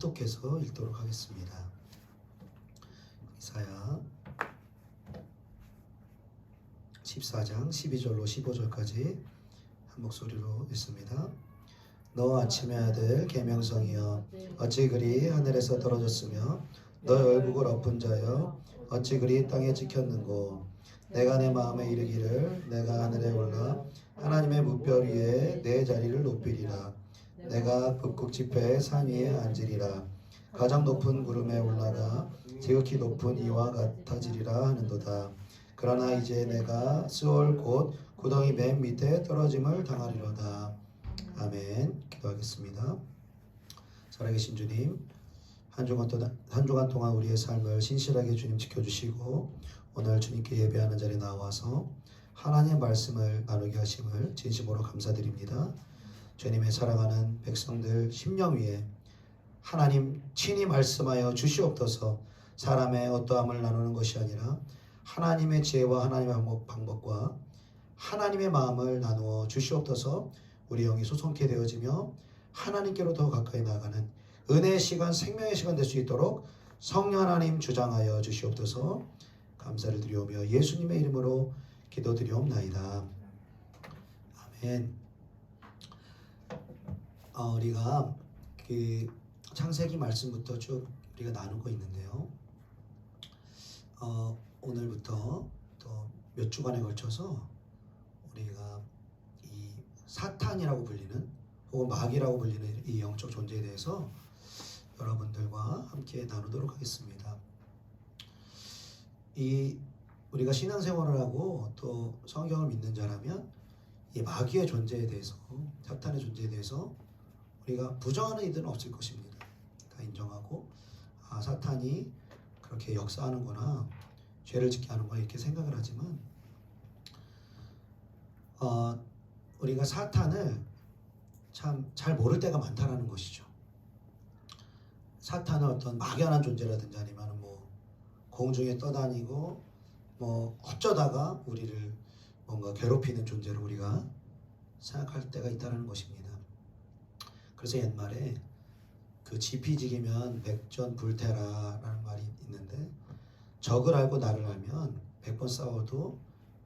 합독해서 읽도록 하겠습니다. 이사야 14장 12절로 15절까지 한 목소리로 읽습니다. 너 아침의 아들 계명성이여 어찌 그리 하늘에서 떨어졌으며 너 열국을 엎은 자여 어찌 그리 땅에 찍혔는고 내가 내 마음에 이르기를 내가 하늘에 올라 하나님의 무별 위에 내 자리를 높이리라. 내가 북극 지폐의 산 위에 앉으리라. 가장 높은 구름에 올라가 지극히 높은 이와 같아지리라 하는도다. 그러나 이제 내가 스올 곧 구덩이 맨 밑에 떨어짐을 당하리로다. 아멘. 기도하겠습니다. 살아계신 주님, 한 주간 동안 우리의 삶을 신실하게 주님 지켜주시고 오늘 주님께 예배하는 자리에 나와서 하나님의 말씀을 나누게 하심을 진심으로 감사드립니다. 주님의 사랑하는 백성들 심령 위에 하나님 친히 말씀하여 주시옵소서. 사람의 어떠함을 나누는 것이 아니라 하나님의 지혜와 하나님의 방법과 하나님의 마음을 나누어 주시옵소서. 우리 영이 소성케 되어지며 하나님께로 더 가까이 나아가는 은혜의 시간, 생명의 시간 될 수 있도록 성령 하나님 주장하여 주시옵소서. 감사를 드리오며 예수님의 이름으로 기도드리옵나이다. 아멘. 우리가 그 창세기 말씀부터 쭉 우리가 나누고 있는데요. 오늘부터 또 몇 주간에 걸쳐서 우리가 이 사탄이라고 불리는 혹은 마귀라고 불리는 이 영적 존재에 대해서 여러분들과 함께 나누도록 하겠습니다. 우리가 신앙생활을 하고 또 성경을 믿는 자라면 이 마귀의 존재에 대해서, 사탄의 존재에 대해서 우리가 부정하는 이들은 없을 것입니다. 다 인정하고 사탄이 그렇게 역사하는구나, 죄를 짓게 하는구나 이렇게 생각을 하지만 우리가 사탄을 참 잘 모를 때가 많다라는 것이죠. 사탄은 어떤 막연한 존재라든지 아니면 공중에 떠다니고 어쩌다가 우리를 뭔가 괴롭히는 존재로 우리가 생각할 때가 있다는 것입니다. 그래서 옛말에 그 지피지기면 백전불태라라는 말이 있는데, 적을 알고 나를 알면 100번 싸워도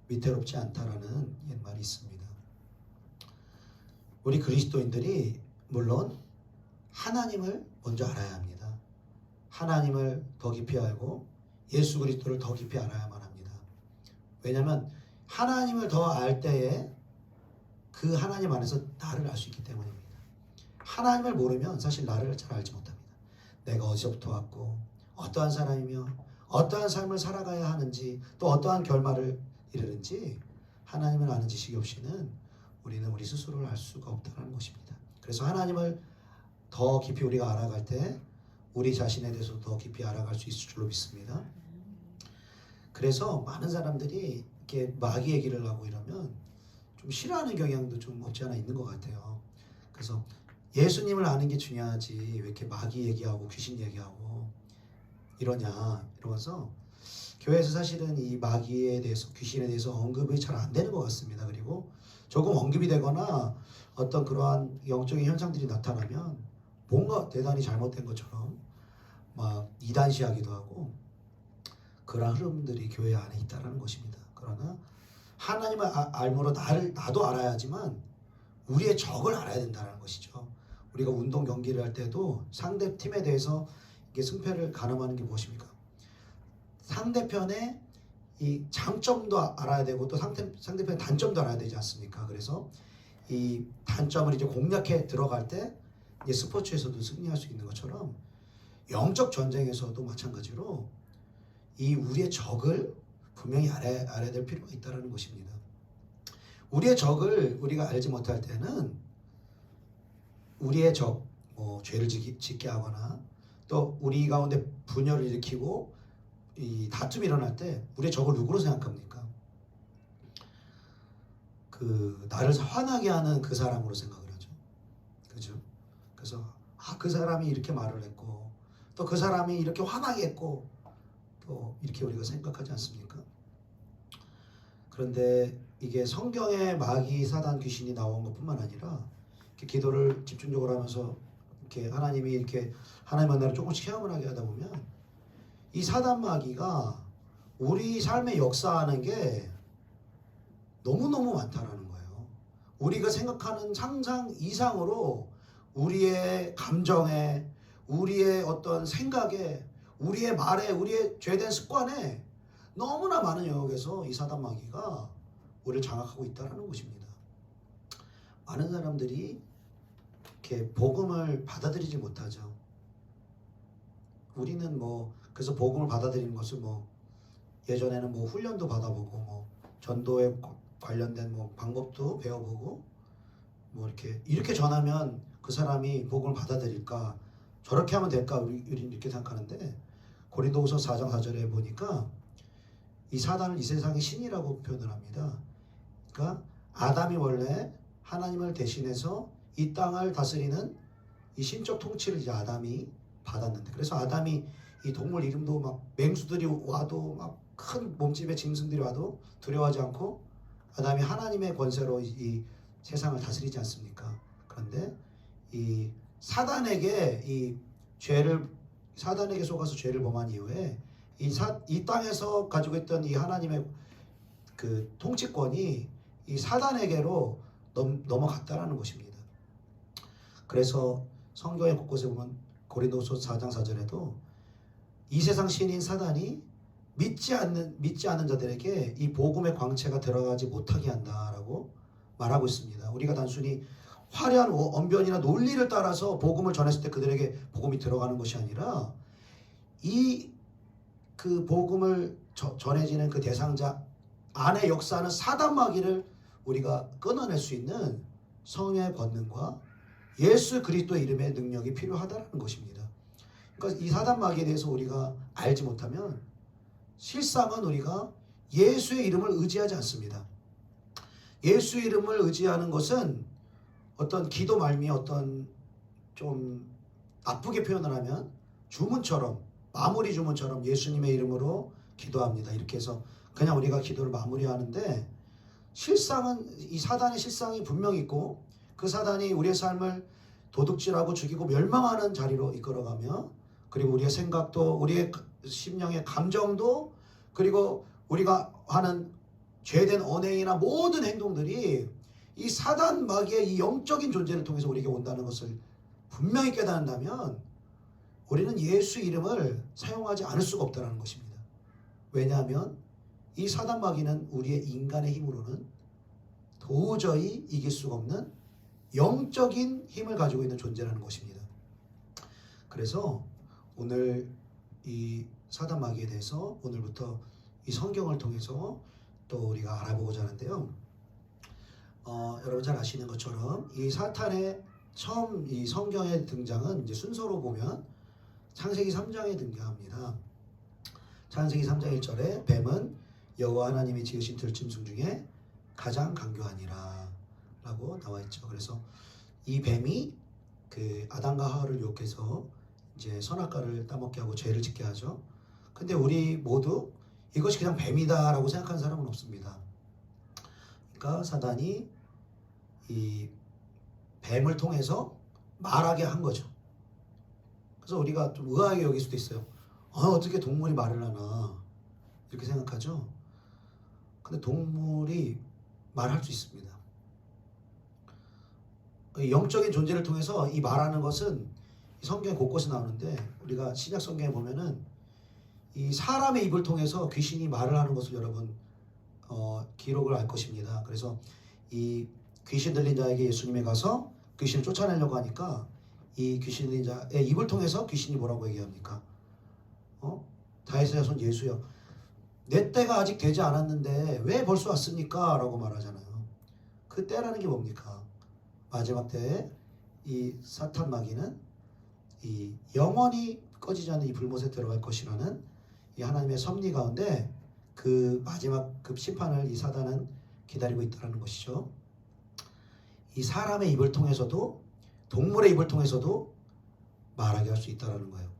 위태롭지 않다라는 옛말이 있습니다. 우리 그리스도인들이 물론 하나님을 먼저 알아야 합니다. 하나님을 더 깊이 알고 예수 그리스도를 더 깊이 알아야만 합니다. 왜냐하면 하나님을 더 알 때에 그 하나님 안에서 나를 알 수 있기 때문입니다. 하나님을 모르면 사실 나를 잘 알지 못합니다. 내가 어디서부터 왔고 어떠한 사람이며 어떠한 삶을 살아가야 하는지 또 어떠한 결말을 이르는지 하나님을 아는 지식이 없이는 우리는 우리 스스로를 알 수가 없다는 것입니다. 그래서 하나님을 더 깊이 우리가 알아갈 때 우리 자신에 대해서 더 깊이 알아갈 수 있을 줄로 믿습니다. 그래서 많은 사람들이 이렇게 마귀 얘기를 하고 이러면 좀 싫어하는 경향도 좀 없지 않아 있는 것 같아요. 그래서 예수님을 아는 게 중요하지 왜 이렇게 마귀 얘기하고 귀신 얘기하고 이러냐 이러면서 교회에서 사실은 이 마귀에 대해서, 귀신에 대해서 언급이 잘 안 되는 것 같습니다. 그리고 조금 언급이 되거나 어떤 그러한 영적인 현상들이 나타나면 뭔가 대단히 잘못된 것처럼 막 이단시하기도 하고 그런 흐름들이 교회 안에 있다는 것입니다. 그러나 하나님을 알므로 나도 알아야지만 우리의 적을 알아야 된다는 것이죠. 우리가 운동 경기를 할 때도 상대 팀에 대해서 이게 승패를 가늠하는 게 무엇입니까? 상대편의 이 장점도 알아야 되고 또 상대편의 단점도 알아야 되지 않습니까? 그래서 이 단점을 이제 공략해 들어갈 때 이제 스포츠에서도 승리할 수 있는 것처럼 영적 전쟁에서도 마찬가지로 이 우리의 적을 분명히 알아야 될 필요가 있다는 것입니다. 우리의 적을 우리가 알지 못할 때는 우리의 적, 죄를 짓게 하거나 또 우리 가운데 분열을 일으키고 이 다툼이 일어날 때 우리의 적을 누구로 생각합니까? 나를 화나게 하는 그 사람으로 생각을 하죠. 그죠? 그래서 그 사람이 이렇게 말을 했고 또 그 사람이 이렇게 화나게 했고 또 이렇게 우리가 생각하지 않습니까? 그런데 이게 성경에 마귀, 사단, 귀신이 나온 것뿐만 아니라 이렇게 기도를 집중적으로 하면서 이렇게 하나님이 이렇게 하나님 만나러 조금씩 체험을 하게 하다 보면 이 사단 마귀가 우리 삶에 역사하는 게 너무너무 많다라는 거예요. 우리가 생각하는 상상 이상으로 우리의 감정에, 우리의 어떤 생각에, 우리의 말에, 우리의 죄된 습관에 너무나 많은 영역에서 이 사단 마귀가 우리를 장악하고 있다는 것입니다. 많은 사람들이 이렇게 복음을 받아들이지 못하죠. 우리는 그래서 복음을 받아들이는 것을 예전에는 훈련도 받아보고 전도에 관련된 방법도 배워보고 이렇게 전하면 그 사람이 복음을 받아들일까, 저렇게 하면 될까, 우리는 이렇게 생각하는데 고린도후서 4장 4절에 보니까 이 사단을 이 세상의 신이라고 표현을 합니다. 그러니까 아담이 원래 하나님을 대신해서 이 땅을 다스리는 이 신적 통치를 이제 아담이 받았는데, 그래서 아담이 이 동물 이름도 맹수들이 와도 큰 몸집의 짐승들이 와도 두려워하지 않고 아담이 하나님의 권세로 이 세상을 다스리지 않습니까? 그런데 이 사단에게 사단에게 속아서 죄를 범한 이후에 이 땅에서 가지고 있던 이 하나님의 그 통치권이 이 사단에게로 넘어갔다라는 것입니다. 그래서 성경의 곳곳에 보면 고린도후서 4장 4절에도 이 세상 신인 사단이 믿지 않는 자들에게 이 복음의 광채가 들어가지 못하게 한다라고 말하고 있습니다. 우리가 단순히 화려한 언변이나 논리를 따라서 복음을 전했을 때 그들에게 복음이 들어가는 것이 아니라 그 복음을 전해지는 그 대상자 안에 역사하는 사단 마귀를 우리가 끊어낼 수 있는 성령의 권능과 예수 그리스도의 이름의 능력이 필요하다는 것입니다. 그러니까 이 사단 마귀에 대해서 우리가 알지 못하면 실상은 우리가 예수의 이름을 의지하지 않습니다. 예수 이름을 의지하는 것은 어떤 기도 말미에 어떤 좀 나쁘게 표현을 하면 주문처럼, 마무리 주문처럼 예수님의 이름으로 기도합니다. 이렇게 해서 그냥 우리가 기도를 마무리하는데, 실상은 이 사단의 실상이 분명히 있고 그 사단이 우리의 삶을 도둑질하고 죽이고 멸망하는 자리로 이끌어가며, 그리고 우리의 생각도, 우리의 심령의 감정도, 그리고 우리가 하는 죄된 언행이나 모든 행동들이 이 사단 마귀의 이 영적인 존재를 통해서 우리에게 온다는 것을 분명히 깨닫는다면 우리는 예수 이름을 사용하지 않을 수가 없다는 것입니다. 왜냐하면 이 사단 마귀는 우리의 인간의 힘으로는 도저히 이길 수가 없는 영적인 힘을 가지고 있는 존재라는 것입니다. 그래서 오늘 이 사단 마귀에 대해서 오늘부터 이 성경을 통해서 또 우리가 알아보고자 하는데요. 여러분 잘 아시는 것처럼 이 사탄의 처음 이 성경의 등장은 이제 순서로 보면 창세기 3장에 등장합니다. 창세기 3장 1절에 뱀은 여호와 하나님이 지으신 들짐승 중에 가장 강교하니라 라고 나와 있죠. 그래서 이 뱀이 그 아담과 하와를 유혹해서 이제 선악과를 따먹게 하고 죄를 짓게 하죠. 근데 우리 모두 이것이 그냥 뱀이다 라고 생각하는 사람은 없습니다. 그러니까 사단이 이 뱀을 통해서 말하게 한 거죠. 그래서 우리가 좀 의아하게 여길 수도 있어요. 어떻게 동물이 말을 하나 이렇게 생각하죠. 근데 동물이 말할 수 있습니다. 영적인 존재를 통해서 이 말하는 것은 성경 곳곳에 나오는데, 우리가 신약 성경에 보면은 이 사람의 입을 통해서 귀신이 말을 하는 것을 여러분 기록을 알 것입니다. 그래서 이 귀신 들린 자에게 예수님이 가서 귀신을 쫓아내려고 하니까 이 귀신 들린 자의 입을 통해서 귀신이 뭐라고 얘기합니까? 다윗의 자손 예수여, 내 때가 아직 되지 않았는데 왜 벌써 왔습니까? 라고 말하잖아요. 그 때라는 게 뭡니까? 마지막 때에 이 사탄 마귀는 이 영원히 꺼지지 않는 이 불못에 들어갈 것이라는 이 하나님의 섭리 가운데 그 마지막 그 심판을 이 사단은 기다리고 있다는 것이죠. 이 사람의 입을 통해서도 동물의 입을 통해서도 말하게 할 수 있다는 거예요.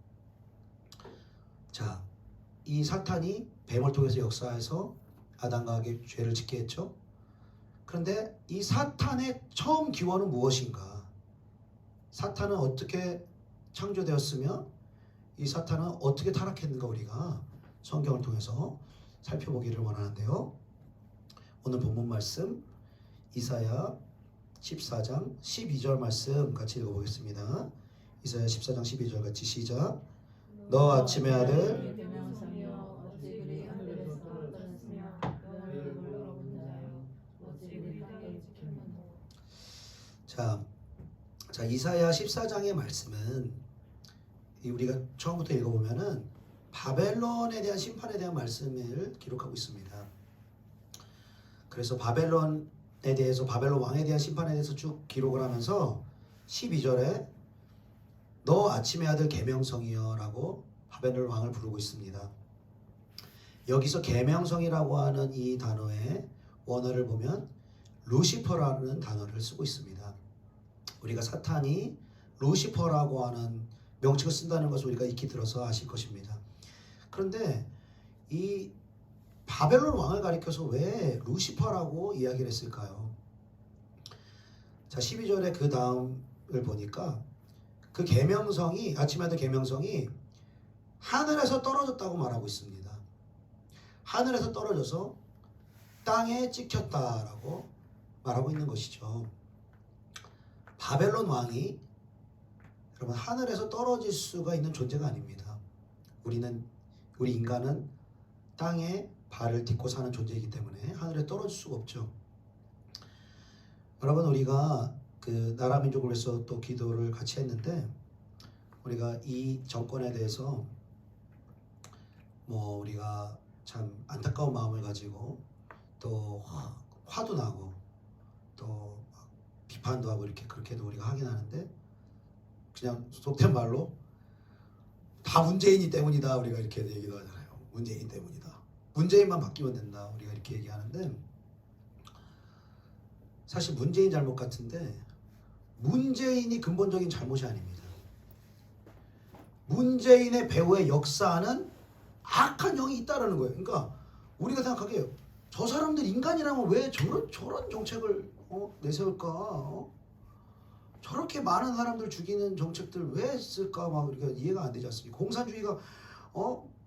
자, 이 사탄이 뱀을 통해서 역사해서 아담과 하와에게 죄를 짓게 했죠. 그런데 이 사탄의 처음 기원은 무엇인가? 사탄은 어떻게 창조되었으며 이 사탄은 어떻게 타락했는가 우리가 성경을 통해서 살펴보기를 원하는데요. 오늘 본문 말씀 이사야 14장 12절 말씀 같이 읽어보겠습니다. 이사야 14장 12절 같이 시작. 너 아침의 아들 자 이사야 14장의 말씀은 우리가 처음부터 읽어보면은 바벨론에 대한 심판에 대한 말씀을 기록하고 있습니다. 그래서 바벨론에 대해서 바벨론 왕에 대한 심판에 대해서 쭉 기록을 하면서 12절에 너 아침의 아들 계명성이여 라고 바벨론 왕을 부르고 있습니다. 여기서 계명성이라고 하는 이 단어의 원어를 보면 루시퍼라는 단어를 쓰고 있습니다. 우리가 사탄이 루시퍼라고 하는 명칭을 쓴다는 것을 우리가 익히 들어서 아실 것입니다. 그런데 이 바벨론 왕을 가리켜서 왜 루시퍼라고 이야기를 했을까요? 자 12절에 그 다음을 보니까 그 계명성이 아침에 아들 계명성이 하늘에서 떨어졌다고 말하고 있습니다. 하늘에서 떨어져서 땅에 찍혔다라고 말하고 있는 것이죠. 바벨론 왕이 여러분 하늘에서 떨어질 수가 있는 존재가 아닙니다. 우리 인간은 땅에 발을 딛고 사는 존재이기 때문에 하늘에 떨어질 수가 없죠. 여러분 우리가 그 나라 민족을 위해서 또 기도를 같이 했는데 우리가 이 정권에 대해서 뭐 우리가 참 안타까운 마음을 가지고 또 화도 나고 또 비판도 하고 이렇게 그렇게도 우리가 하긴 하는데 그냥 속된 말로 다 문재인이 때문이다 우리가 이렇게 얘기도 하잖아요. 문재인 때문이다. 문재인만 바뀌면 된다 우리가 이렇게 얘기하는데 사실 문재인 잘못 같은데 문재인이 근본적인 잘못이 아닙니다. 문재인의 배후의 역사는 악한 영이 있다라는 거예요. 그러니까 우리가 생각하기에 저 사람들 인간이라면 왜 저런 정책을 내세울까? 저렇게 많은 사람들 죽이는 정책들 왜 했을까? 막 우리가 이해가 안 되지 않습니까? 공산주의가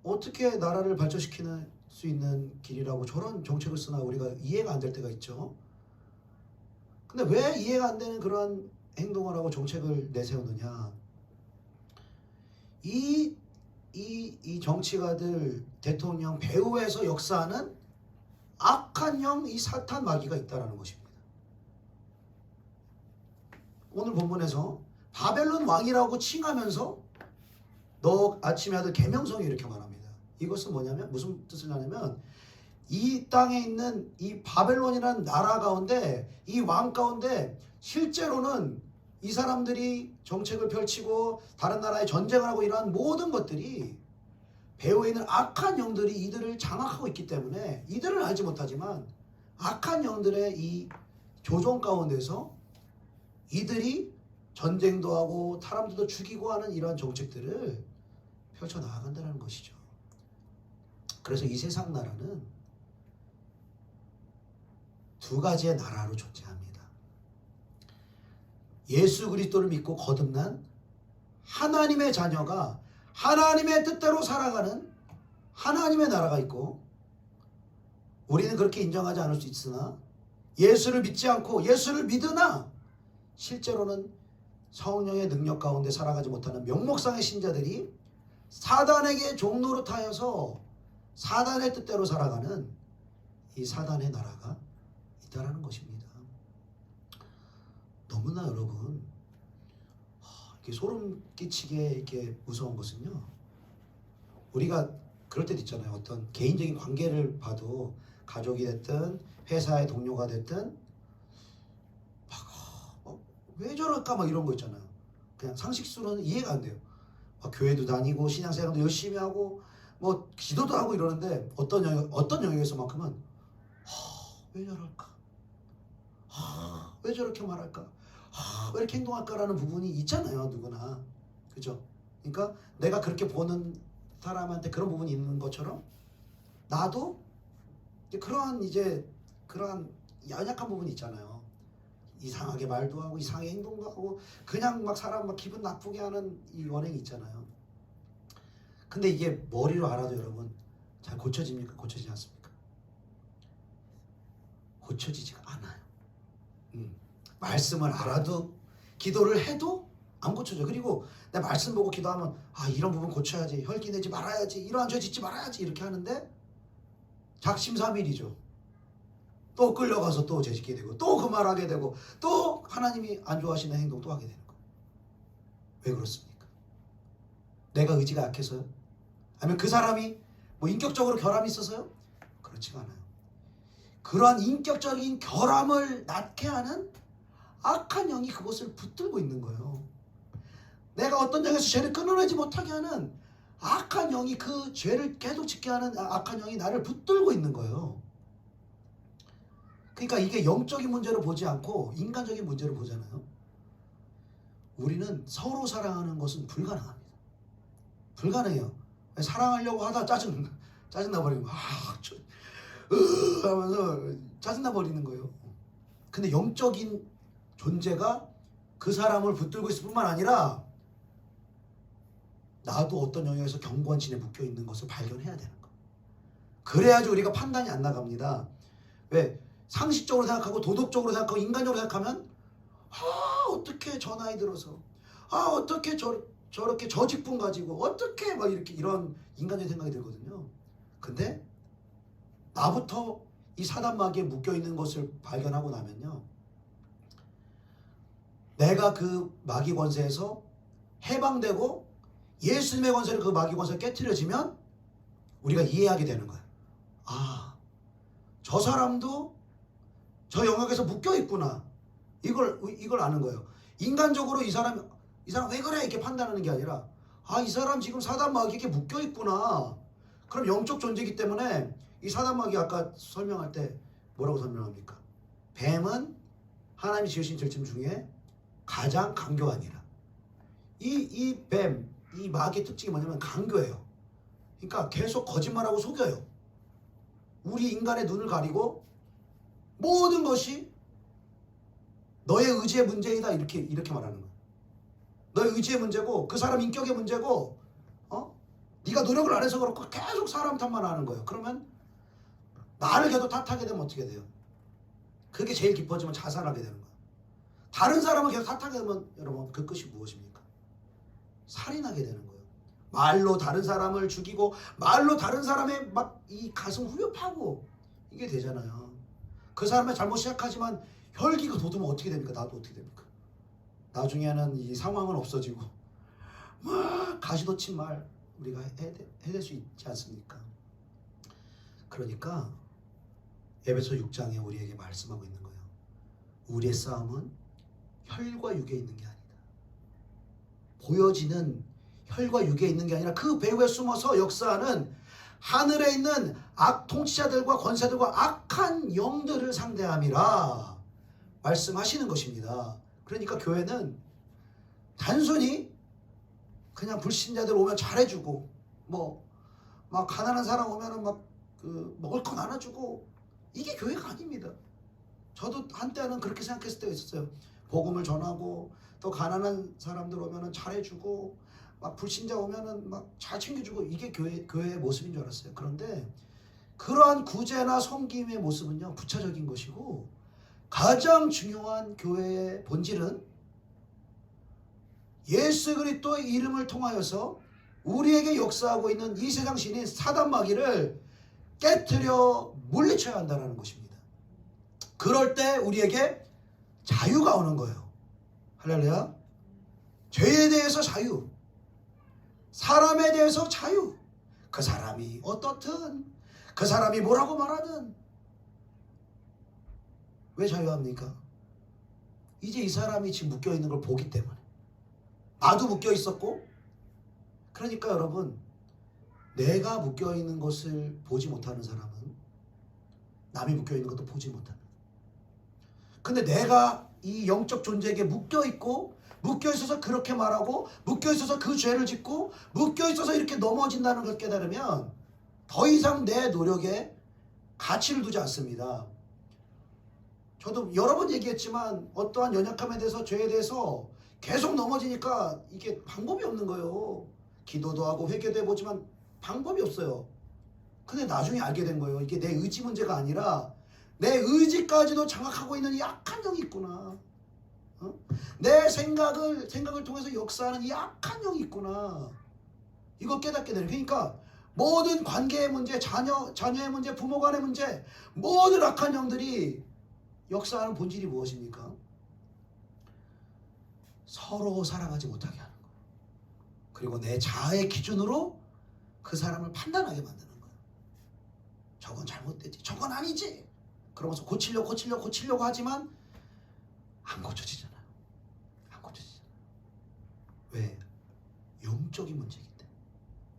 어떻게 나라를 발전시키는 수 있는 길이라고 저런 정책을 쓰나 우리가 이해가 안 될 때가 있죠. 근데 왜 이해가 안 되는 그런 행동을 하고 정책을 내세우느냐? 이 정치가들 대통령 배후에서 역사하는 악한 영, 이 사탄 마귀가 있다라는 것입니다. 오늘 본문에서 바벨론 왕이라고 칭하면서 너 아침의 아들 계명성이 이렇게 말합니다. 이것은 뭐냐면 무슨 뜻을 하냐면 이 땅에 있는 이 바벨론이라는 나라 가운데 이 왕 가운데 실제로는 이 사람들이 정책을 펼치고 다른 나라에 전쟁을 하고 이러한 모든 것들이 배후에 있는 악한 영들이 이들을 장악하고 있기 때문에 이들은 알지 못하지만 악한 영들의 이 조종 가운데서 이들이 전쟁도 하고 사람들도 죽이고 하는 이러한 정책들을 펼쳐나간다는 것이죠. 그래서 이 세상 나라는 두 가지의 나라로 존재합니다. 예수 그리스도를 믿고 거듭난 하나님의 자녀가 하나님의 뜻대로 살아가는 하나님의 나라가 있고 우리는 그렇게 인정하지 않을 수 있으나 예수를 믿지 않고 예수를 믿으나 실제로는 성령의 능력 가운데 살아가지 못하는 명목상의 신자들이 사단에게 종노릇하여서 사단의 뜻대로 살아가는 이 사단의 나라가 있다라는 것입니다. 너무나 여러분 이렇게 소름 끼치게 이렇게 무서운 것은요. 우리가 그럴 때도 있잖아요. 어떤 개인적인 관계를 봐도 가족이 됐든 회사의 동료가 됐든 왜 저럴까 막 이런 거 있잖아요. 그냥 상식수로는 이해가 안 돼요. 막 교회도 다니고 신앙생활도 열심히 하고 뭐 기도도 하고 이러는데 어떤 영역에서만큼은 왜 저럴까? 왜 저렇게 말할까? 왜 이렇게 행동할까라는 부분이 있잖아요. 누구나. 그죠? 그러니까 내가 그렇게 보는 사람한테 그런 부분이 있는 것처럼 나도 그러한 연약한 부분이 있잖아요. 이상하게 말도 하고 이상하게 행동도 하고 그냥 막 사람 막 기분 나쁘게 하는 이 원행이 있잖아요. 근데 이게 머리로 알아도 여러분 잘 고쳐집니까? 고쳐지지 않습니까? 고쳐지지가 않아요. 말씀을 알아도 기도를 해도 안 고쳐져. 그리고 내 말씀 보고 기도하면 이런 부분 고쳐야지, 혈기 내지 말아야지, 이러한 죄 짓지 말아야지 이렇게 하는데 작심삼일이죠. 또 끌려가서 또 죄짓게 되고 또 그 말하게 되고 또 하나님이 안 좋아하시는 행동 또 하게 되는 거예요. 왜 그렇습니까? 내가 의지가 약해서요? 아니면 그 사람이 뭐 인격적으로 결함이 있어서요? 그렇지가 않아요. 그러한 인격적인 결함을 낳게 하는 악한 영이 그것을 붙들고 있는 거예요. 내가 어떤 영에서 죄를 끊어내지 못하게 하는 악한 영이, 그 죄를 계속 짓게 하는 악한 영이 나를 붙들고 있는 거예요. 그러니까 이게 영적인 문제로 보지 않고 인간적인 문제로 보잖아요. 우리는 서로 사랑하는 것은 불가능합니다. 불가능해요. 사랑하려고 하다 짜증나 버리고 하면서 짜증나 버리는 거예요. 근데 영적인 존재가 그 사람을 붙들고 있을 뿐만 아니라 나도 어떤 영역에서 경건진에 묶여 있는 것을 발견해야 되는 거예요. 그래야지 우리가 판단이 안 나갑니다. 왜? 상식적으로 생각하고 도덕적으로 생각하고 인간적으로 생각하면 어떻게 저 나이 들어서 어떻게 저렇게 저 직분 가지고 어떻게 막 이렇게 이런 인간적인 생각이 들거든요. 근데 나부터 이 사단마귀에 묶여있는 것을 발견하고 나면요, 내가 그 마귀 권세에서 해방되고 예수님의 권세로 그 마귀 권세가 깨트려지면 우리가 이해하게 되는 거예요. 저 사람도 저 영역에서 묶여있구나. 이걸 아는 거예요. 인간적으로 이 사람 왜 그래 이렇게 판단하는 게 아니라 이 사람 지금 사단마귀에게 묶여있구나. 그럼 영적 존재이기 때문에 이 사단마귀 아까 설명할 때 뭐라고 설명합니까? 뱀은 하나님이 지으신 절짐 중에 가장 강교하니라. 이 뱀, 이 마귀의 특징이 뭐냐면 강교해요. 그러니까 계속 거짓말하고 속여요. 우리 인간의 눈을 가리고 모든 것이 너의 의지의 문제이다 이렇게 말하는 거예요. 너의 의지의 문제고 그 사람 인격의 문제고 네가 노력을 안 해서 그렇고 계속 사람 탓만 하는 거예요. 그러면 나를 계속 탓하게 되면 어떻게 돼요? 그게 제일 깊어지면 자살하게 되는 거예요. 다른 사람을 계속 탓하게 되면 여러분 그 끝이 무엇입니까? 살인하게 되는 거예요. 말로 다른 사람을 죽이고 말로 다른 사람의 막 이 가슴 후벼 파고 이게 되잖아요. 그 사람의 잘못 시작하지만 혈기가 돋으면 어떻게 됩니까? 나도 어떻게 됩니까? 나중에는 이 상황은 없어지고 막 가시돋친 말 우리가 해낼 수 있지 않습니까? 그러니까 에베소 6장에 우리에게 말씀하고 있는 거예요. 우리의 싸움은 혈과 육에 있는 게 아니다. 보여지는 혈과 육에 있는 게 아니라 그 배후에 숨어서 역사하는 하늘에 있는 악 통치자들과 권세들과 악한 영들을 상대함이라 말씀하시는 것입니다. 그러니까 교회는 단순히 그냥 불신자들 오면 잘해주고 막 가난한 사람 오면은 막 먹을 거 나눠주고 이게 교회가 아닙니다. 저도 한때는 그렇게 생각했을 때가 있었어요. 복음을 전하고 또 가난한 사람들 오면은 잘해주고 막 불신자 오면은 막 잘 챙겨주고 이게 교회의 모습인 줄 알았어요. 그런데 그러한 구제나 섬김의 모습은요 부차적인 것이고 가장 중요한 교회의 본질은 예수 그리스도의 이름을 통하여서 우리에게 역사하고 있는 이 세상 신인 사단마귀를 깨트려 물리쳐야 한다는 것입니다. 그럴 때 우리에게 자유가 오는 거예요. 할렐루야. 죄에 대해서 자유, 사람에 대해서 자유. 그 사람이 어떻든 그 사람이 뭐라고 말하든 왜 자유합니까? 이제 이 사람이 지금 묶여있는 걸 보기 때문에. 나도 묶여있었고, 그러니까 여러분 내가 묶여있는 것을 보지 못하는 사람은 남이 묶여있는 것도 보지 못하는. 근데 내가 이 영적 존재에게 묶여있고 묶여있어서 그렇게 말하고 묶여있어서 그 죄를 짓고 묶여있어서 이렇게 넘어진다는 걸 깨달으면 더 이상 내 노력에 가치를 두지 않습니다. 저도 여러 번 얘기했지만 어떠한 연약함에 대해서 죄에 대해서 계속 넘어지니까 이게 방법이 없는 거예요. 기도도 하고 회개도 해보지만 방법이 없어요. 근데 나중에 알게 된 거예요. 이게 내 의지 문제가 아니라 내 의지까지도 장악하고 있는 이 악한 영이 있구나. 내 생각을 통해서 역사하는 이 악한 영이 있구나. 이거 깨닫게 되는. 그러니까 모든 관계의 문제, 자녀의 문제, 부모 간의 문제, 모든 악한 영들이 역사하는 본질이 무엇입니까? 서로 사랑하지 못하게 하는 거예요. 그리고 내 자아의 기준으로 그 사람을 판단하게 만드는 거예요. 저건 잘못됐지, 저건 아니지. 그러면서 고치려고 하지만 안 고쳐지잖아요. 안 고쳐지잖아요. 왜? 영적인 문제이기 때문에.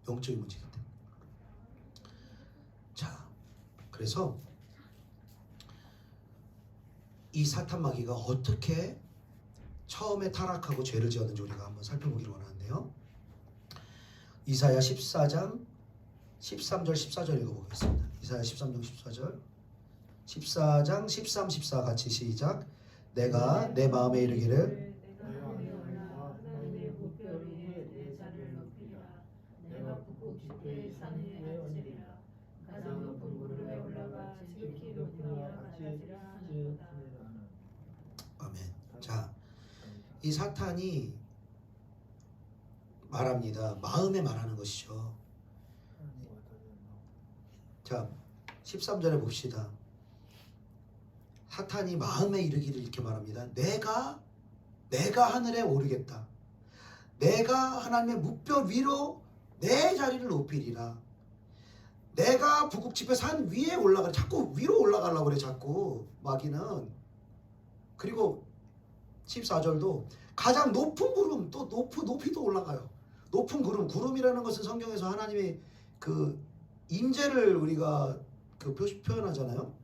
영적인 문제이기 때문에. 자, 그래서 이 사탄 마귀가 어떻게 처음에 타락하고 죄를 지었는지 우리가 한번 살펴보기를 원하는데요. 이사야 14장 13절 14절 읽어보겠습니다. 이사야 13장 14절 14장 13, 14 같이 시작. 내가 내 마음에 이르기를 내가 북극 깊이 산 위에 얹으리라. 가장 높은 무릎에 올라가 지극히 높은 이와 같으리라 하는도다. 아멘. 자, 이 사탄이 말합니다. 마음에 말하는 것이죠. 자, 13절에 봅시다. 사탄이 마음에 이르기를 이렇게 말합니다. 내가 하늘에 오르겠다. 내가 하나님의 무뼈 위로 내 자리를 높이리라. 내가 북극집의 산 위에 올라가. 자꾸 위로 올라가려고 그래. 자꾸 마귀는. 그리고 14절도 가장 높은 구름, 또 높이도 올라가요. 높은 구름이라는 것은 성경에서 하나님의 그 임재를 우리가 그 표현하잖아요.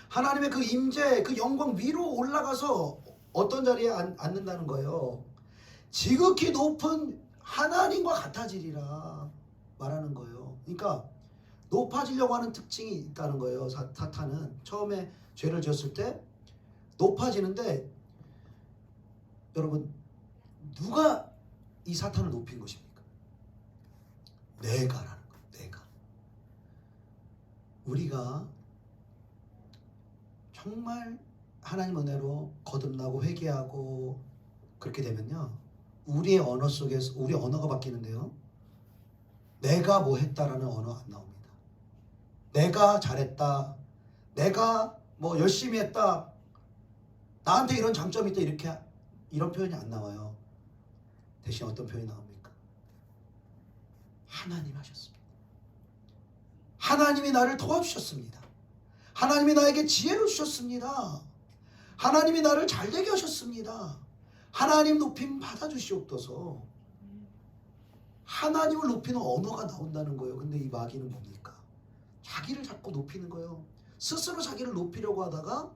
하나님의 그 임재, 그 영광 위로 올라가서 어떤 자리에 앉는다는 거예요. 지극히 높은 하나님과 같아지리라 말하는 거예요. 그러니까 높아지려고 하는 특징이 있다는 거예요. 사탄은 처음에 죄를 지었을 때 높아지는데, 여러분, 누가 이 사탄을 높인 것입니까? 내가라는 거예요. 내가. 우리가 정말 하나님 은혜로 거듭나고 회개하고 그렇게 되면요, 우리의 언어 속에서 우리 언어가 바뀌는데요, 내가 뭐 했다라는 언어 안 나옵니다. 내가 잘했다, 내가 뭐 열심히 했다, 나한테 이런 장점이 있다, 이렇게 이런 표현이 안 나와요. 대신 어떤 표현이 나옵니까? 하나님 하셨습니다. 하나님이 나를 도와주셨습니다. 하나님이 나에게 지혜를 주셨습니다. 하나님이 나를 잘되게 하셨습니다. 하나님 높임 받아주시옵소서. 하나님을 높이는 언어가 나온다는 거예요. 근데 이 마귀는 뭡니까? 자기를 자꾸 높이는 거예요. 스스로 자기를 높이려고 하다가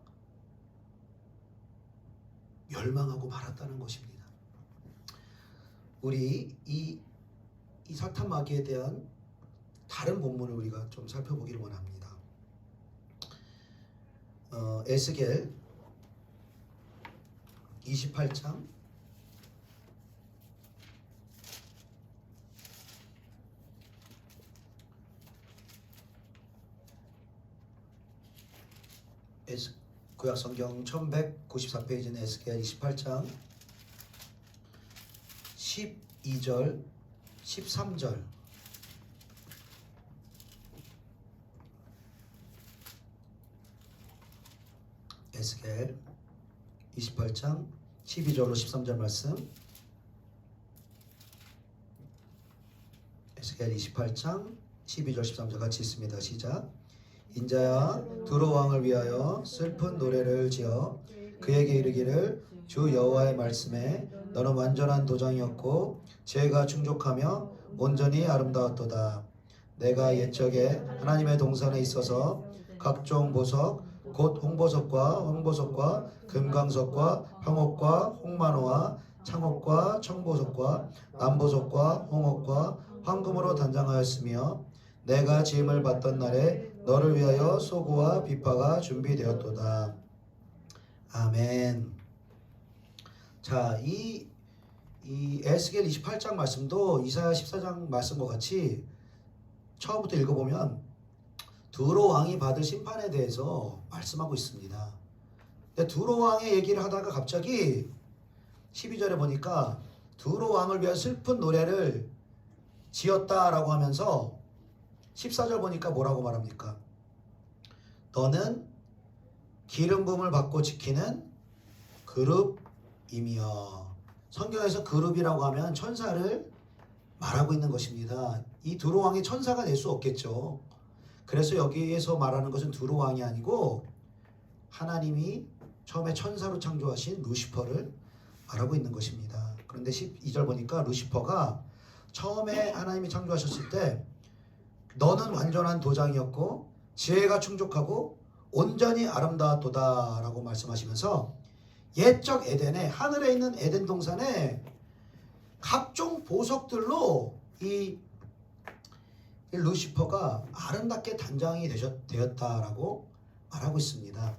멸망하고 말았다는 것입니다. 우리 이 사탄 마귀에 대한 다른 본문을 우리가 좀 살펴보기를 원합니다. 에스겔 28장 '에스 구약성경 1194페이지는 에스겔 28장 12절 13절 에스겔 28장 12절로 13절 말씀. 에스겔 28장 12절 13절 같이 있습니다. 시작. 인자야, 두로 왕을 위하여 슬픈 노래를 지어 그에게 이르기를, 주 여호와의 말씀에 너는 완전한 도장이었고 죄가 충족하며 온전히 아름다웠도다. 내가 옛적에 하나님의 동산에 있어서 각종 보석 곧 홍보석과 금강석과 황옥과 홍만호와 창옥과 청보석과 남보석과 홍옥과 황금으로 단장하였으며 내가 지음을 받던 날에 너를 위하여 소구와 비파가 준비되었도다. 아멘. 자, 이 에스겔 28장 말씀도 이사야 14장 말씀과 같이 처음부터 읽어보면 두로 왕이 받을 심판에 대해서 말씀하고 있습니다. 근데 두로 왕의 얘기를 하다가 갑자기 12절에 보니까 두로 왕을 위한 슬픈 노래를 지었다라고 하면서 14절 보니까 뭐라고 말합니까? 너는 기름 부음을 받고 지키는 그룹이며, 성경에서 그룹이라고 하면 천사를 말하고 있는 것입니다. 이 두로 왕이 천사가 될 수 없겠죠. 그래서 여기에서 말하는 것은 두로 왕이 아니고 하나님이 처음에 천사로 창조하신 루시퍼를 말하고 있는 것입니다. 그런데 12절 보니까 루시퍼가 처음에 하나님이 창조하셨을 때 너는 완전한 도장이었고 지혜가 충족하고 온전히 아름다웠도다 라고 말씀하시면서 옛적 에덴에, 하늘에 있는 에덴 동산에 각종 보석들로 이 루시퍼가 아름답게 단장이 되었다라고 말하고 있습니다.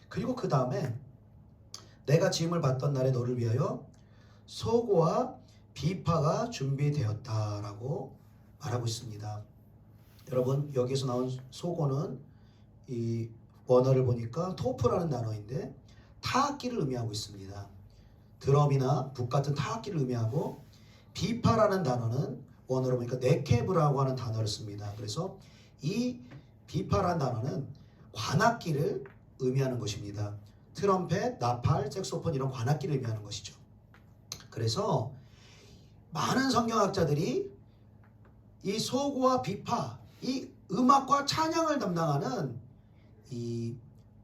그리고 그 다음에 내가 지음을 받던 날에 너를 위하여 소고와 비파가 준비되었다라고 말하고 있습니다. 여러분, 여기서 나온 소고는 이 원어를 보니까 토프라는 단어인데 타악기를 의미하고 있습니다. 드럼이나 북 같은 타악기를 의미하고, 비파라는 단어는 원어로 보니까 네케브라고 하는 단어를 씁니다. 그래서 이 비파라는 단어는 관악기를 의미하는 것입니다. 트럼펫, 나팔, 색소폰 이런 관악기를 의미하는 것이죠. 그래서 많은 성경학자들이 이 소고와 비파, 이 음악과 찬양을 담당하는 이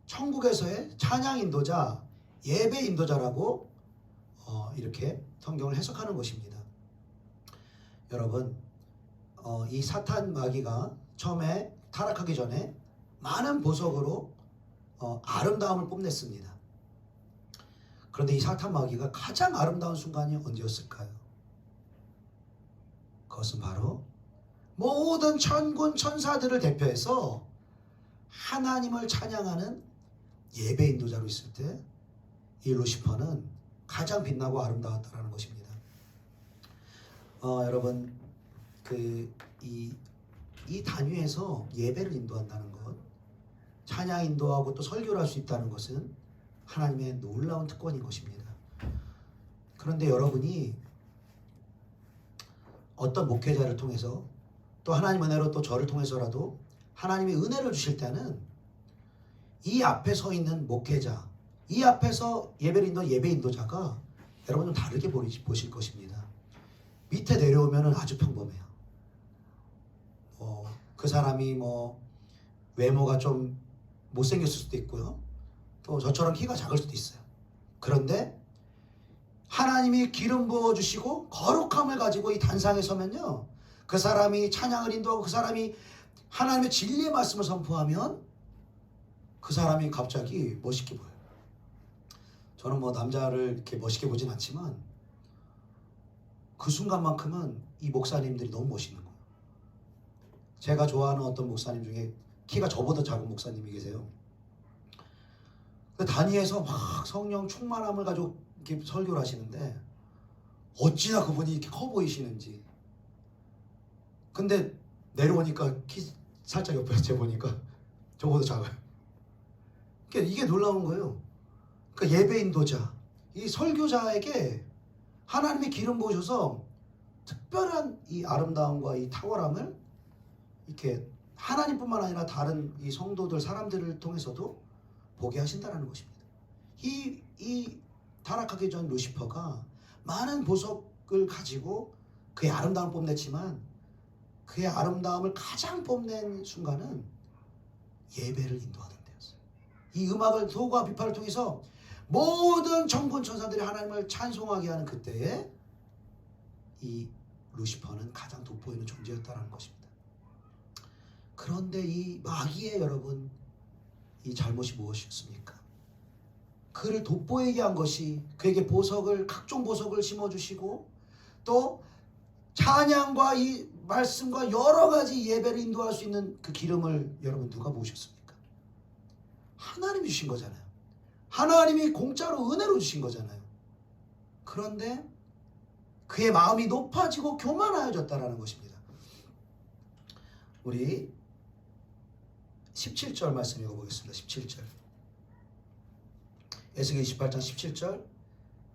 천국에서의 찬양 인도자, 예배 인도자라고 이렇게 성경을 해석하는 것입니다. 여러분, 이 사탄 마귀가 처음에 타락하기 전에 많은 보석으로 아름다움을 뽐냈습니다. 그런데 이 사탄 마귀가 가장 아름다운 순간이 언제였을까요? 그것은 바로 모든 천군 천사들을 대표해서 하나님을 찬양하는 예배 인도자로 있을 때 이 루시퍼는 가장 빛나고 아름다웠다라는 것입니다. 여러분, 이 단위에서 예배를 인도한다는 것, 찬양 인도하고 또 설교를 할 수 있다는 것은 하나님의 놀라운 특권인 것입니다. 그런데 여러분이 어떤 목회자를 통해서 또 하나님 은혜로 또 저를 통해서라도 하나님이 은혜를 주실 때는 이 앞에 서 있는 목회자, 이 앞에서 예배를 인도한 예배 인도자가 여러분 좀 다르게 보실 것입니다. 밑에 내려오면 아주 평범해요. 그 사람이 외모가 좀 못생겼을 수도 있고요. 또 저처럼 키가 작을 수도 있어요. 그런데 하나님이 기름 부어주시고 거룩함을 가지고 이 단상에 서면요, 그 사람이 찬양을 인도하고 그 사람이 하나님의 진리의 말씀을 선포하면 그 사람이 갑자기 멋있게 보여요. 저는 남자를 이렇게 멋있게 보진 않지만 그 순간만큼은 이 목사님들이 너무 멋있는 거예요. 제가 좋아하는 어떤 목사님 중에 키가 저보다 작은 목사님이 계세요. 단위에서 막 성령 충만함을 가지고 이렇게 설교를 하시는데 어찌나 그분이 이렇게 커 보이시는지. 근데 내려오니까 키 살짝 옆에 재보니까 저보다 작아요. 그러니까 이게 놀라운 거예요. 그러니까 예배 인도자, 이 설교자에게 하나님이 기름 부으셔서 특별한 이 아름다움과 이 탁월함을 이렇게 하나님뿐만 아니라 다른 이 성도들, 사람들을 통해서도 보게 하신다는 것입니다. 이 타락하기 전 루시퍼가 많은 보석을 가지고 그의 아름다움을 뽐냈지만 그의 아름다움을 가장 뽐낸 순간은 예배를 인도하던 때였어요. 이 음악을, 소고와 비파를 통해서 모든 천군 천사들이 하나님을 찬송하게 하는 그때에 이 루시퍼는 가장 돋보이는 존재였다는 것입니다. 그런데 이 마귀의 여러분, 이 잘못이 무엇이었습니까? 그를 돋보이게 한 것이, 그에게 각종 보석을 심어주시고 또 찬양과 이 말씀과 여러 가지 예배를 인도할 수 있는 그 기름을 여러분 누가 부으셨습니까? 하나님이 주신 거잖아요. 하나님이 공짜로 은혜로 주신 거잖아요. 그런데 그의 마음이 높아지고 교만하여졌다라는 것입니다. 우리 17절 말씀 읽어보겠습니다. 17절. 에스겔 28장 17절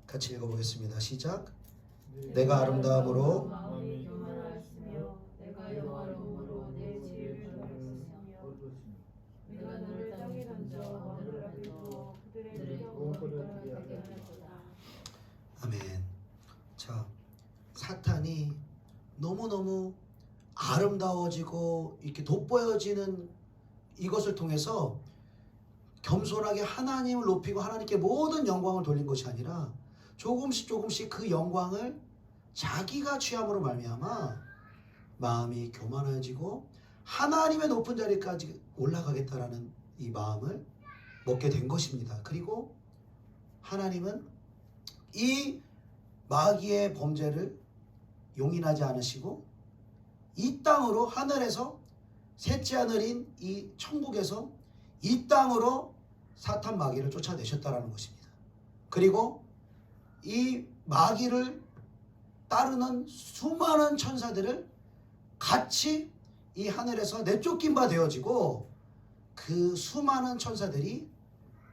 같이 읽어보겠습니다. 시작. 내가 아름다움으로 마음이 교만하였으며 내가 영화로움으로 내 지혜를 주었으며 내가 너를 땅에 던져 너를 앞에 두어 그들의 영혼을 가게 하였도다. 아멘. 자, 사탄이 너무너무 아름다워지고 이렇게 돋보여지는 이것을 통해서 겸손하게 하나님을 높이고 하나님께 모든 영광을 돌린 것이 아니라 조금씩 그 영광을 자기가 취함으로 말미암아 마음이 교만해지고 하나님의 높은 자리까지 올라가겠다라는 이 마음을 먹게 된 것입니다. 그리고 하나님은 이 마귀의 범죄를 용인하지 않으시고 이 땅으로 하늘에서 셋째 하늘인 이 천국에서 이 땅으로 사탄 마귀를 쫓아내셨다라는 것입니다. 그리고 이 마귀를 따르는 수많은 천사들을 같이 이 하늘에서 내쫓긴 바 되어지고 그 수많은 천사들이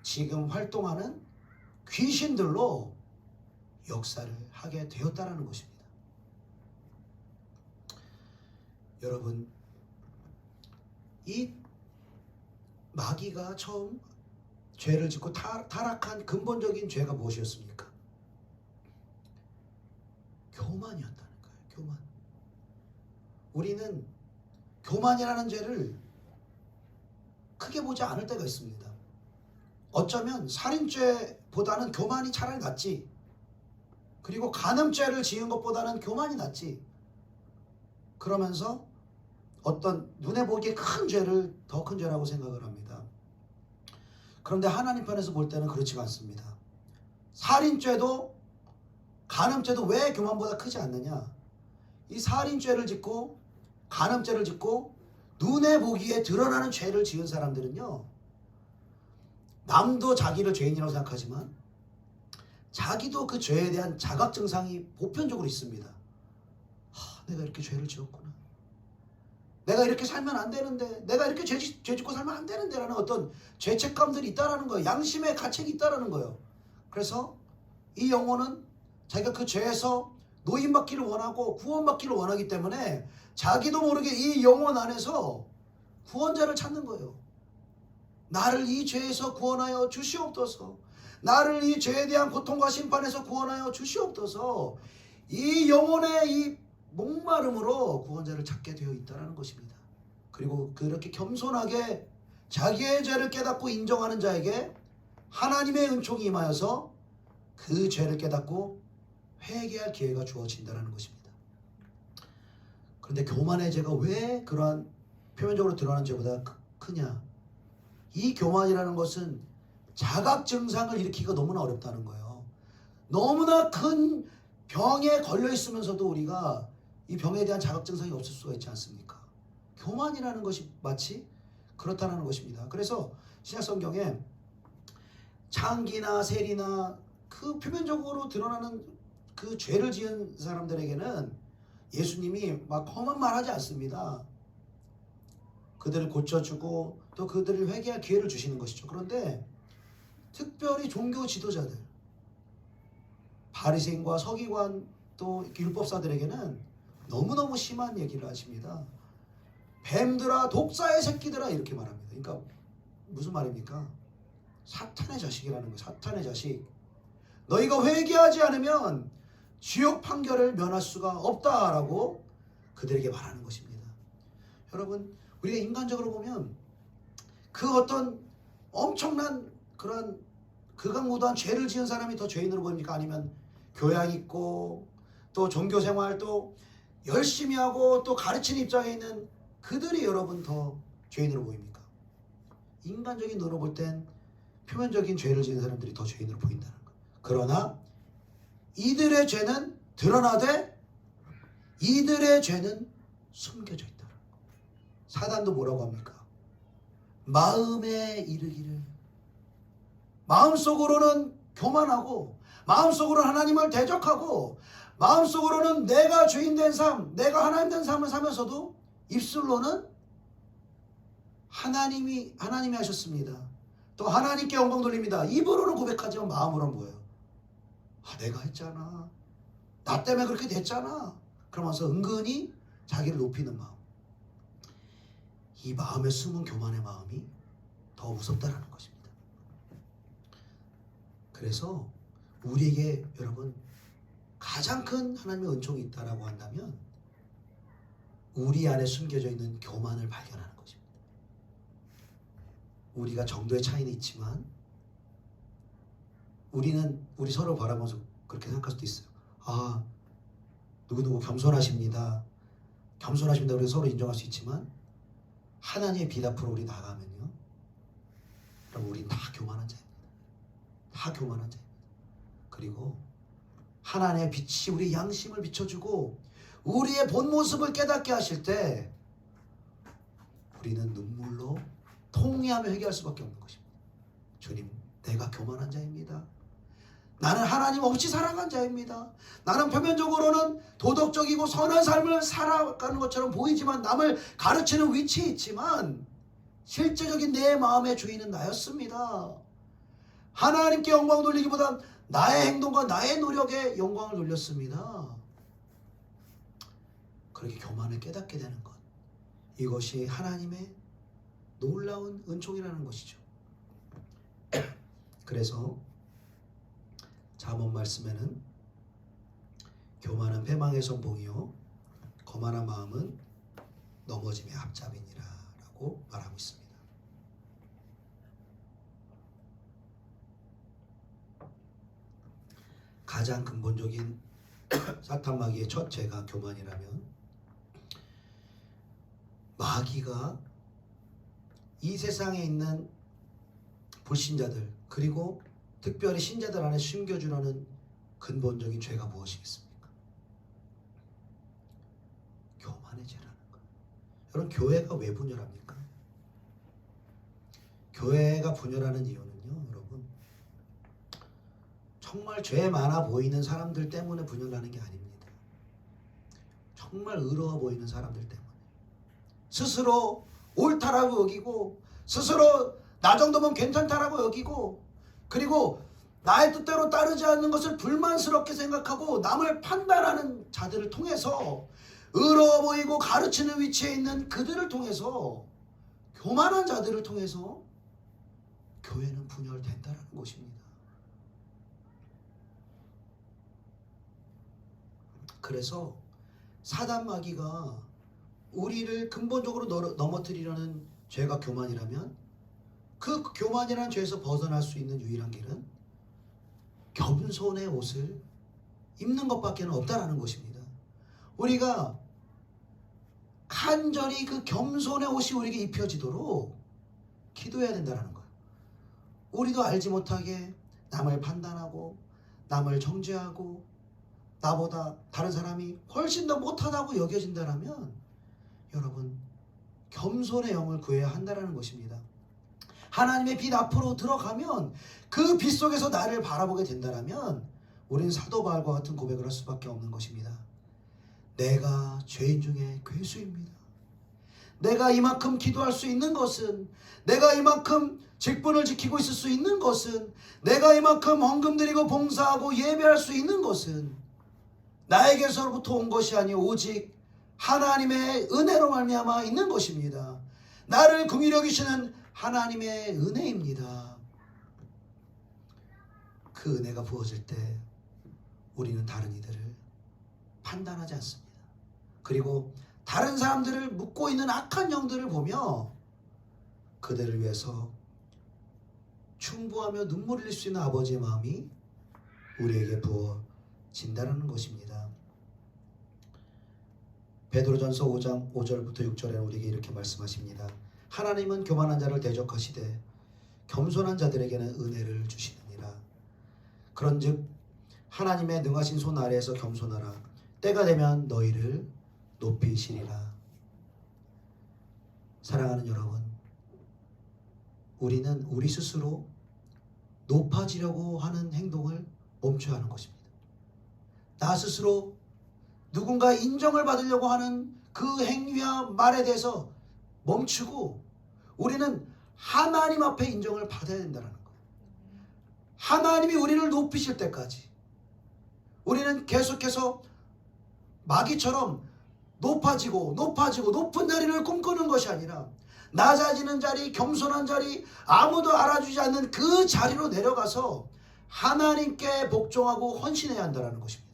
지금 활동하는 귀신들로 역사를 하게 되었다라는 것입니다. 여러분, 이 마귀가 처음 죄를 짓고 타락한 근본적인 죄가 무엇이었습니까? 교만이었다는 거예요. 교만. 우리는 교만이라는 죄를 크게 보지 않을 때가 있습니다. 어쩌면 살인죄보다는 교만이 차라리 낫지. 그리고 간음죄를 지은 것보다는 교만이 낫지. 그러면서 어떤 눈에 보기에 큰 죄를 더 큰 죄라고 생각을 합니다. 그런데 하나님 편에서 볼 때는 그렇지가 않습니다. 살인죄도 간음죄도 왜 교만보다 크지 않느냐? 이 살인죄를 짓고 간음죄를 짓고 눈에 보기에 드러나는 죄를 지은 사람들은요, 남도 자기를 죄인이라고 생각하지만 자기도 그 죄에 대한 자각 증상이 보편적으로 있습니다. 내가 이렇게 죄를 지었구나. 내가 이렇게 살면 안 되는데, 내가 이렇게 죄 짓고 살면 안 되는데 라는 어떤 죄책감들이 있다라는 거예요. 양심의 가책이 있다라는 거예요. 그래서 이 영혼은 자기가 그 죄에서 노임받기를 원하고 구원받기를 원하기 때문에 자기도 모르게 이 영혼 안에서 구원자를 찾는 거예요. 나를 이 죄에서 구원하여 주시옵소서. 나를 이 죄에 대한 고통과 심판에서 구원하여 주시옵소서. 이 영혼의 이 목마름으로 구원자를 찾게 되어 있다는 것입니다. 그리고 그렇게 겸손하게 자기의 죄를 깨닫고 인정하는 자에게 하나님의 은총이 임하여서 그 죄를 깨닫고 회개할 기회가 주어진다는 것입니다. 그런데 교만의 죄가 왜 그러한 표면적으로 드러나는 죄보다 크냐? 이 교만이라는 것은 자각 증상을 일으키기가 너무나 어렵다는 거예요. 너무나 큰 병에 걸려 있으면서도 우리가 이 병에 대한 자각 증상이 없을 수가 있지 않습니까? 교만이라는 것이 마치 그렇다는 것입니다. 그래서 신약 성경에 창기나 세리나 그 표면적으로 드러나는 그 죄를 지은 사람들에게는 예수님이 막 험한 말 하지 않습니다. 그들을 고쳐주고 또 그들을 회개할 기회를 주시는 것이죠. 그런데 특별히 종교 지도자들, 바리새인과 서기관 또 율법사들에게는 너무너무 심한 얘기를 하십니다. 뱀들아, 독사의 새끼들아, 이렇게 말합니다. 그러니까 무슨 말입니까? 사탄의 자식이라는 거예요. 사탄의 자식. 너희가 회개하지 않으면 지옥 판결을 면할 수가 없다라고 그들에게 말하는 것입니다. 여러분, 우리가 인간적으로 보면 그 어떤 엄청난 그런 극악무도한 죄를 지은 사람이 더 죄인으로 보입니까? 아니면 교양 있고 또 종교생활 또 열심히 하고 또 가르치는 입장에 있는 그들이 여러분 더 죄인으로 보입니까? 인간적인 눈으로 볼 땐 표면적인 죄를 지은 사람들이 더 죄인으로 보인다는 것. 그러나 이들의 죄는 드러나되 이들의 죄는 숨겨져 있다는 것. 사단도 뭐라고 합니까? 마음에 이르기를 마음속으로는 교만하고 마음속으로는 하나님을 대적하고 마음속으로는 내가 주인 된 삶, 내가 하나님 된 삶을 살면서도 입술로는 하나님이 하셨습니다. 또 하나님께 영광 돌립니다. 입으로는 고백하지만 마음으로는 뭐예요? 내가 했잖아. 나 때문에 그렇게 됐잖아. 그러면서 은근히 자기를 높이는 마음. 이 마음에 숨은 교만의 마음이 더 무섭다라는 것입니다. 그래서 우리에게 여러분 가장 큰 하나님의 은총이 있다라고 한다면 우리 안에 숨겨져 있는 교만을 발견하는 것입니다. 우리가 정도의 차이는 있지만 우리는 우리 서로 바라보면서 그렇게 생각할 수도 있어요. 누구누구 겸손하십니다. 겸손하십니다. 우리 서로 인정할 수 있지만 하나님의 빛 앞으로 우리 나가면요, 그럼 우리 다 교만한 자입니다. 다 교만한 자입니다. 그리고 하나님의 빛이 우리 양심을 비춰주고 우리의 본 모습을 깨닫게 하실 때 우리는 눈물로 통회하며 회개할 수밖에 없는 것입니다. 주님, 내가 교만한 자입니다. 나는 하나님 없이 살아간 자입니다. 나는 표면적으로는 도덕적이고 선한 삶을 살아가는 것처럼 보이지만 남을 가르치는 위치에 있지만 실제적인 내 마음의 주인은 나였습니다. 하나님께 영광 돌리기보단 나의 행동과 나의 노력에 영광을 돌렸습니다. 그렇게 교만을 깨닫게 되는 것, 이것이 하나님의 놀라운 은총이라는 것이죠. 그래서 잠언 말씀에는 교만은 패망의 선봉이요 거만한 마음은 넘어짐의 앞잡이니라 라고 말하고 있습니다. 가장 근본적인 사탄 마귀의 첫 죄가 교만이라면, 마귀가 이 세상에 있는 불신자들 그리고 특별히 신자들 안에 숨겨주려는 근본적인 죄가 무엇이겠습니까? 교만의 죄라는 거예요. 여러분, 교회가 왜 분열합니까? 교회가 분열하는 이유는요, 여러분, 정말 죄 많아 보이는 사람들 때문에 분열하는 게 아닙니다. 정말 의로워 보이는 사람들 때문에, 스스로 옳다라고 여기고 스스로 나 정도면 괜찮다라고 여기고, 그리고 나의 뜻대로 따르지 않는 것을 불만스럽게 생각하고 남을 판단하는 자들을 통해서, 의로워 보이고 가르치는 위치에 있는 그들을 통해서, 교만한 자들을 통해서 교회는 분열된다는 것입니다. 그래서 사단 마귀가 우리를 근본적으로 넘어뜨리려는 죄가 교만이라면, 그 교만이라는 죄에서 벗어날 수 있는 유일한 길은 겸손의 옷을 입는 것밖에 없다라는 것입니다. 우리가 간절히 그 겸손의 옷이 우리에게 입혀지도록 기도해야 된다는 거예요. 우리도 알지 못하게 남을 판단하고 남을 정죄하고 나보다 다른 사람이 훨씬 더 못하다고 여겨진다면 여러분, 겸손의 영을 구해야 한다는 것입니다. 하나님의 빛 앞으로 들어가면 그 빛 속에서 나를 바라보게 된다면 우리는 사도 바울과 같은 고백을 할 수밖에 없는 것입니다. 내가 죄인 중에 괴수입니다. 내가 이만큼 기도할 수 있는 것은, 내가 이만큼 직분을 지키고 있을 수 있는 것은, 내가 이만큼 헌금 드리고 봉사하고 예배할 수 있는 것은 나에게서부터 온 것이 아니오 오직 하나님의 은혜로 말미암아 있는 것입니다. 나를 긍휼히 여기시는 하나님의 은혜입니다. 그 은혜가 부어질 때 우리는 다른 이들을 판단하지 않습니다. 그리고 다른 사람들을 묶고 있는 악한 영들을 보며 그들을 위해서 충부하며 눈물 흘릴 수 있는 아버지의 마음이 우리에게 부어진다는 것입니다. 베드로전서 5장 5절부터 6절에 우리에게 이렇게 말씀하십니다. 하나님은 교만한 자를 대적하시되 겸손한 자들에게는 은혜를 주시느니라. 그런즉 하나님의 능하신 손 아래에서 겸손하라. 때가 되면 너희를 높이시리라. 사랑하는 여러분, 우리는 우리 스스로 높아지려고 하는 행동을 멈춰야 하는 것입니다. 나 스스로 누군가 인정을 받으려고 하는 그 행위와 말에 대해서 멈추고 우리는 하나님 앞에 인정을 받아야 된다는 거예요. 하나님이 우리를 높이실 때까지 우리는 계속해서 마귀처럼 높아지고 높은 자리를 꿈꾸는 것이 아니라 낮아지는 자리, 겸손한 자리, 아무도 알아주지 않는 그 자리로 내려가서 하나님께 복종하고 헌신해야 한다는 것입니다.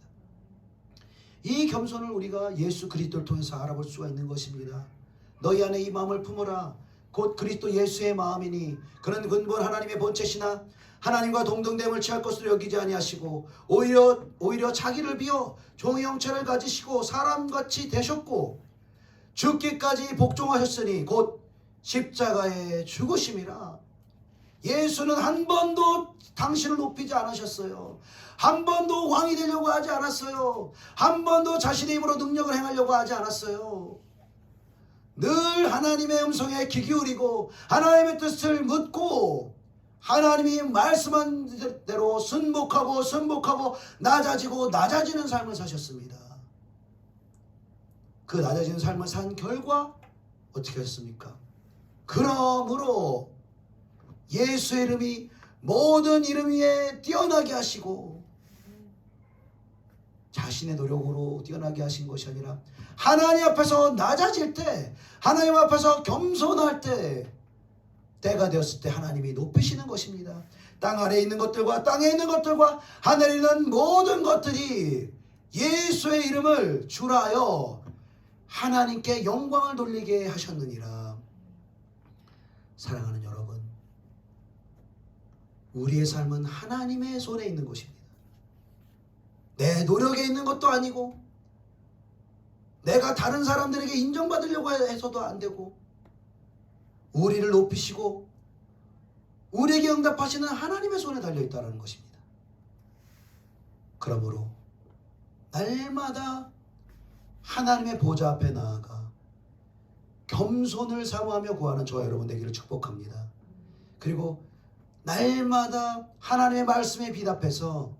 이 겸손을 우리가 예수 그리스도를 통해서 알아볼 수가 있는 것입니다. 너희 안에 이 마음을 품어라. 곧 그리스도 예수의 마음이니 그는 근본 하나님의 본체시나 하나님과 동등됨을 취할 것으로 여기지 아니하시고 오히려 자기를 비워 종의 형체를 가지시고 사람같이 되셨고 죽기까지 복종하셨으니 곧 십자가에 죽으심이라. 예수는 한 번도 당신을 높이지 않으셨어요. 한 번도 왕이 되려고 하지 않았어요. 한 번도 자신의 힘으로 능력을 행하려고 하지 않았어요. 늘 하나님의 음성에 귀 기울이고 하나님의 뜻을 묻고 하나님이 말씀한 대로 순복하고 낮아지고 낮아지는 삶을 사셨습니다. 그 낮아지는 삶을 산 결과 어떻게 하셨습니까? 그러므로 예수의 이름이 모든 이름 위에 뛰어나게 하시고 자신의 노력으로 뛰어나게 하신 것이 아니라 하나님 앞에서 낮아질 때, 하나님 앞에서 겸손할 때, 때가 되었을 때 하나님이 높이시는 것입니다. 땅 아래에 있는 것들과 땅에 있는 것들과 하늘에 있는 모든 것들이 예수의 이름을 주라하여 하나님께 영광을 돌리게 하셨느니라. 사랑하는 여러분, 우리의 삶은 하나님의 손에 있는 것입니다. 내 노력에 있는 것도 아니고 내가 다른 사람들에게 인정받으려고 해서도 안 되고 우리를 높이시고 우리에게 응답하시는 하나님의 손에 달려있다는 것입니다. 그러므로 날마다 하나님의 보좌 앞에 나아가 겸손을 사모하며 구하는 저와 여러분 되기를 축복합니다. 그리고 날마다 하나님의 말씀에 비답해서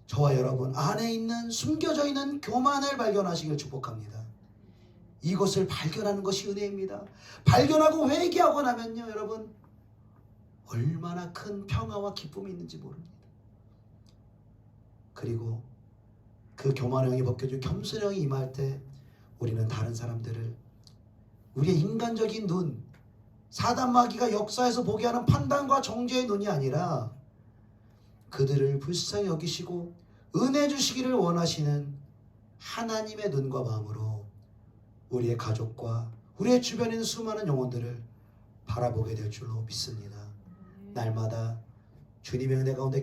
저와 여러분 안에 있는 숨겨져 있는 교만을 발견하시길 축복합니다. 이것을 발견하는 것이 은혜입니다. 발견하고 회개하고 나면요, 여러분 얼마나 큰 평화와 기쁨이 있는지 모릅니다. 그리고 그 교만의 영이 벗겨지고 겸손의 영이 임할 때 우리는 다른 사람들을 우리의 인간적인 눈, 사단 마귀가 역사에서 보게 하는 판단과 정죄의 눈이 아니라 그들을 불쌍히 여기시고 은혜 주시기를 원하시는 하나님의 눈과 마음으로 우리의 가족과 우리의 주변에 있는 수많은 영혼들을 바라보게 될 줄로 믿습니다. 날마다 주님의 은혜 가운데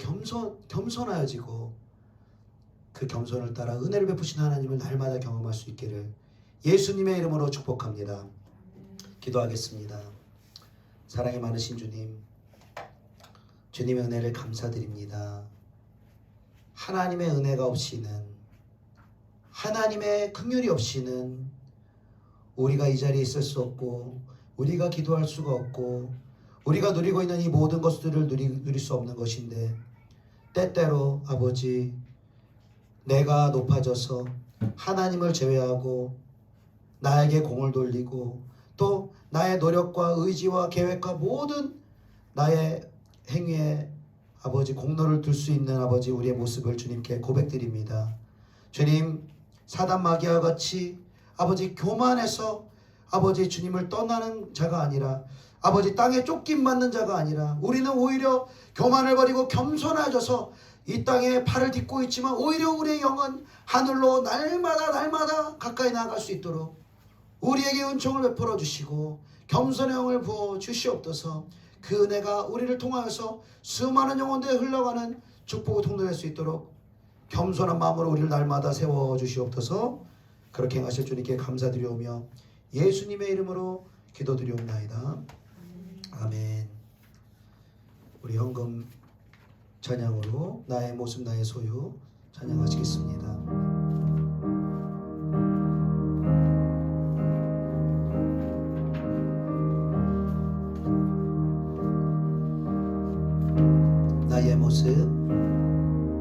겸손하여지고 그 겸손을 따라 은혜를 베푸신 하나님을 날마다 경험할 수 있기를 예수님의 이름으로 축복합니다. 기도하겠습니다. 사랑이 많으신 주님, 주님의 은혜를 감사드립니다. 하나님의 은혜가 없이는, 하나님의 긍휼이 없이는 우리가 이 자리에 있을 수 없고 우리가 기도할 수가 없고 우리가 누리고 있는 이 모든 것들을 누릴 수 없는 것인데, 때때로 아버지 내가 높아져서 하나님을 제외하고 나에게 공을 돌리고 또 나의 노력과 의지와 계획과 모든 나의 행위에 아버지 공로를 둘 수 있는 아버지 우리의 모습을 주님께 고백드립니다. 주님, 사단 마귀와 같이 아버지 교만해서 아버지 주님을 떠나는 자가 아니라 아버지 땅에 쫓김 받는 자가 아니라 우리는 오히려 교만을 버리고 겸손해져서 이 땅에 발을 딛고 있지만 오히려 우리의 영은 하늘로 날마다 가까이 나아갈 수 있도록 우리에게 은총을 베풀어 주시고 겸손의 영을 부어 주시옵소서. 그 은혜가 우리를 통하여서 수많은 영혼들에 흘러가는 축복을 통로할 수 있도록 겸손한 마음으로 우리를 날마다 세워 주시옵소서. 그렇게 행하실 주님께 감사드리오며 예수님의 이름으로 기도드리옵나이다. 아멘. 우리 헌금 찬양으로 나의 모습 나의 소유 찬양하시겠습니다.